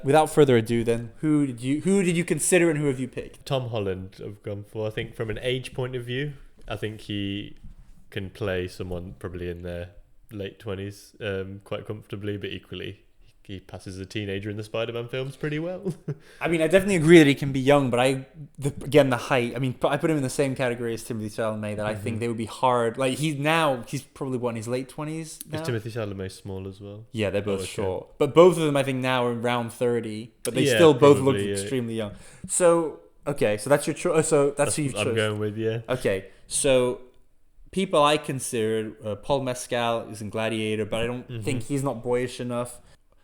Without further ado, then, who did you consider and who have you picked? Tom Holland I've gone for. I think from an age point of view, I think he can play someone probably in their late 20s quite comfortably, but equally he passes as a teenager in the Spider-Man films pretty well. I mean, I definitely agree that he can be young, but again, the height. I mean, I put him in the same category as Timothée Chalamet. That I think they would be hard. Like he's probably in his late 20s now. Is Timothée Chalamet small as well? Yeah, they're both short, but both of them I think now are around 30, but they still both look extremely young. So okay, so that's your choice. So that's who you chose. I'm going with Okay, so people I considered Paul Mescal is in Gladiator, but I don't think he's not boyish enough.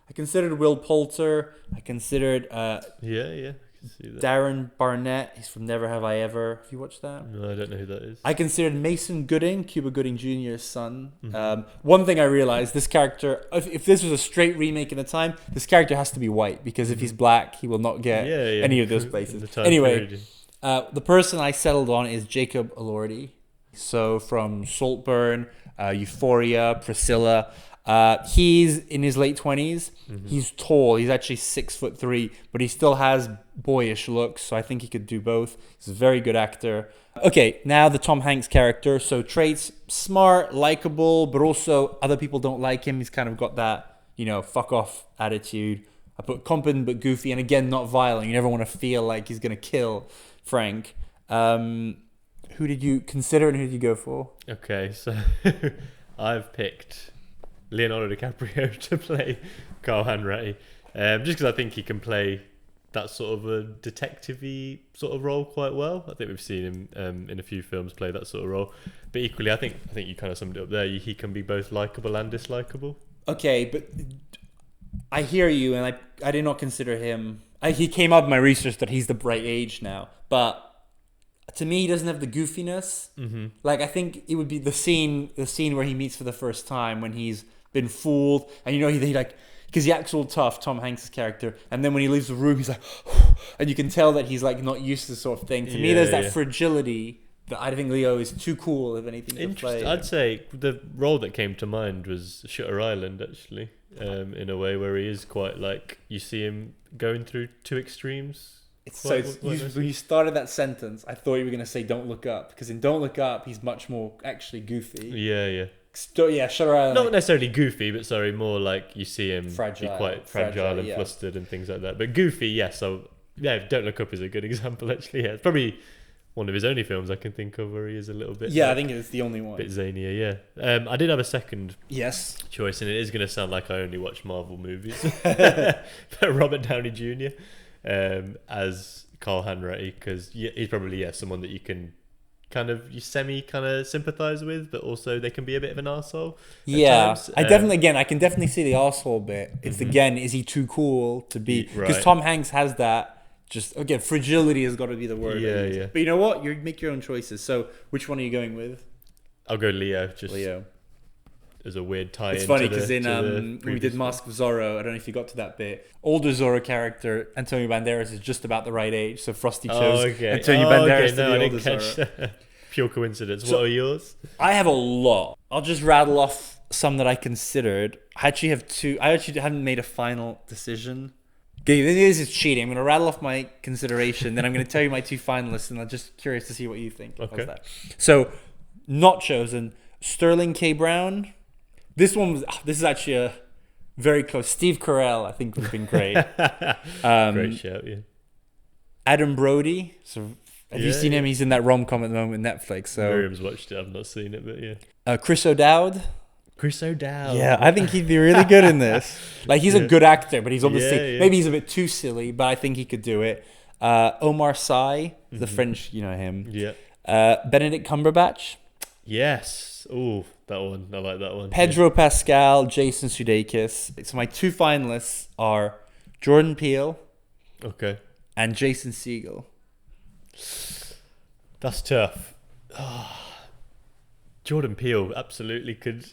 I considered Will Poulter. I considered I can see that. Darren Barnett. He's from Never Have I Ever. Have you watched that? No, I don't know who that is. I considered Mason Gooding, Cuba Gooding Jr.'s son. One thing I realized, this character, if this was a straight remake in the time, this character has to be white, because if he's black, he will not get any of those places. Anyway, the person I settled on is Jacob Elordi. So from Saltburn, Euphoria, Priscilla. He's in his late 20s. He's tall. He's actually 6'3", but he still has boyish looks. So I think he could do both. He's a very good actor. Okay, now the Tom Hanks character. So traits: smart, likable, but also other people don't like him. He's kind of got that, fuck off attitude. I put competent but goofy, and again, not violent. You never want to feel like he's gonna kill Frank. Who did you consider and who did you go for? Okay, so I've picked Leonardo DiCaprio to play Carl Hanratty, just because I think he can play that sort of a detective-y sort of role quite well. I think we've seen him in a few films play that sort of role, but equally I think you kind of summed it up there. He can be both likable and dislikable. Okay, but I hear you, and I did not consider him. He came up in my research that he's the right age now, but to me, he doesn't have the goofiness. Like, I think it would be the scene where he meets for the first time when he's been fooled, and he like, because he acts all tough, Tom Hanks' character, and then when he leaves the room, he's like, and you can tell that he's like not used to this sort of thing. To me, there's that fragility that I think Leo is too cool, if anything, to play. I'd say the role that came to mind was Shutter Island, actually, in a way where he is quite like, you see him going through two extremes. When you started that sentence, I thought you were going to say Don't Look Up, because in Don't Look Up, he's much more actually goofy. Yeah. Shutter Island. Not necessarily goofy, but more like you see him fragile, be quite fragile and flustered and things like that. But goofy, yes. So, Don't Look Up is a good example, actually. Yeah, it's probably one of his only films I can think of where he is a little bit... Yeah, I think it's the only one. A bit zanier, yeah. I did have a second choice, and it is going to sound like I only watch Marvel movies. But Robert Downey Jr. As Carl Hanratty, because he's probably someone that you can you sympathize with, but also they can be a bit of an arsehole at times. I can definitely see the arsehole bit. It's again, is he too cool to be? Because Tom Hanks has that. Just again, fragility has got to be the word. Yeah. But you know what? You make your own choices. So which one are you going with? I'll go Leo. Leo. As a weird tie. It's funny because when we did Mask of Zorro, I don't know if you got to that bit. Older Zorro character Antonio Banderas is just about the right age, so Frosty chose Antonio Banderas to be older Zorro. Pure coincidence. What are yours? I have a lot. I'll just rattle off some that I considered. I actually have two. I actually haven't made a final decision. Okay, this is cheating. I'm going to rattle off my consideration, then I'm going to tell you my two finalists, and I'm just curious to see what you think. Okay. How's that? So, not chosen. Sterling K. Brown. This is actually a very close. Steve Carell, I think, would have been great. Great shout, yeah. Adam Brody. So, have you seen him? He's in that rom-com at the moment with Netflix. So Miriam's watched it. I've not seen it, but yeah. Chris O'Dowd. Yeah, I think he'd be really good in this. Like, he's a good actor, but he's obviously maybe he's a bit too silly, but I think he could do it. Omar Sy, the French, him. Yeah. Benedict Cumberbatch. Yes. Oh, that one. I like that one. Pedro Pascal, Jason Sudeikis. So my two finalists are Jordan Peele. Okay. And Jason Segel. That's tough. Jordan Peele absolutely could.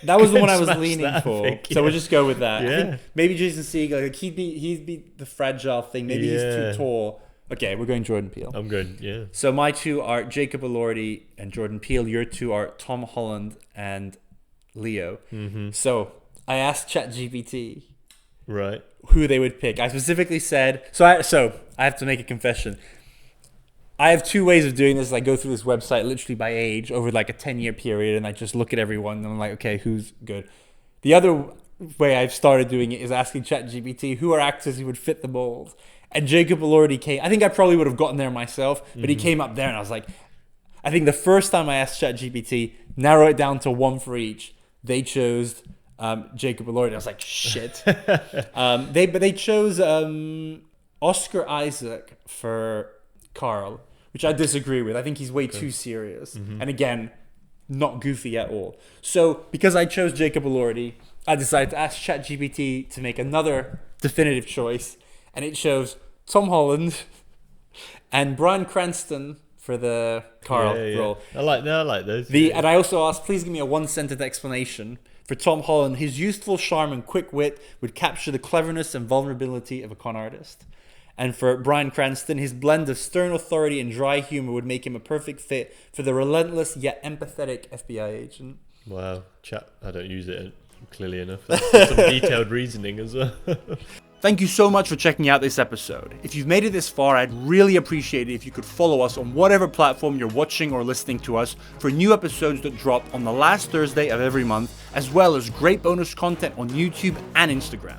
That was the one I was leaning for. Think, so we'll just go with that. Yeah. I think maybe Jason Segel, like he'd be the fragile thing. Maybe he's too tall. Okay, we're going Jordan Peele. I'm going, yeah. So my two are Jacob Elordi and Jordan Peele. Your two are Tom Holland and Leo. Mm-hmm. So I asked ChatGPT, Right. who they would pick. I specifically said, so I have to make a confession. I have two ways of doing this. I go through this website literally by age over like a 10-year period, and I just look at everyone and I'm like, okay, who's good? The other way I've started doing it is asking ChatGPT who are actors who would fit the mold. And Jacob Elordi came. I think I probably would have gotten there myself, but he came up there, and I was like, I think the first time I asked ChatGPT, narrow it down to one for each, they chose Jacob Elordi. I was like, shit. They chose Oscar Isaac for Carl, which I disagree with. I think he's way too serious. And again, not goofy at all. So because I chose Jacob Elordi, I decided to ask ChatGPT to make another definitive choice, and it chose Tom Holland and Bryan Cranston for the Carl role. I like those. And I also asked, please give me a one-sentence explanation. For Tom Holland, his youthful charm and quick wit would capture the cleverness and vulnerability of a con artist. And for Bryan Cranston, his blend of stern authority and dry humor would make him a perfect fit for the relentless yet empathetic FBI agent. Wow, chat. I don't use it clearly enough. That's some detailed reasoning as well. Thank you so much for checking out this episode. If you've made it this far, I'd really appreciate it if you could follow us on whatever platform you're watching or listening to us for new episodes that drop on the last Thursday of every month, as well as great bonus content on YouTube and Instagram.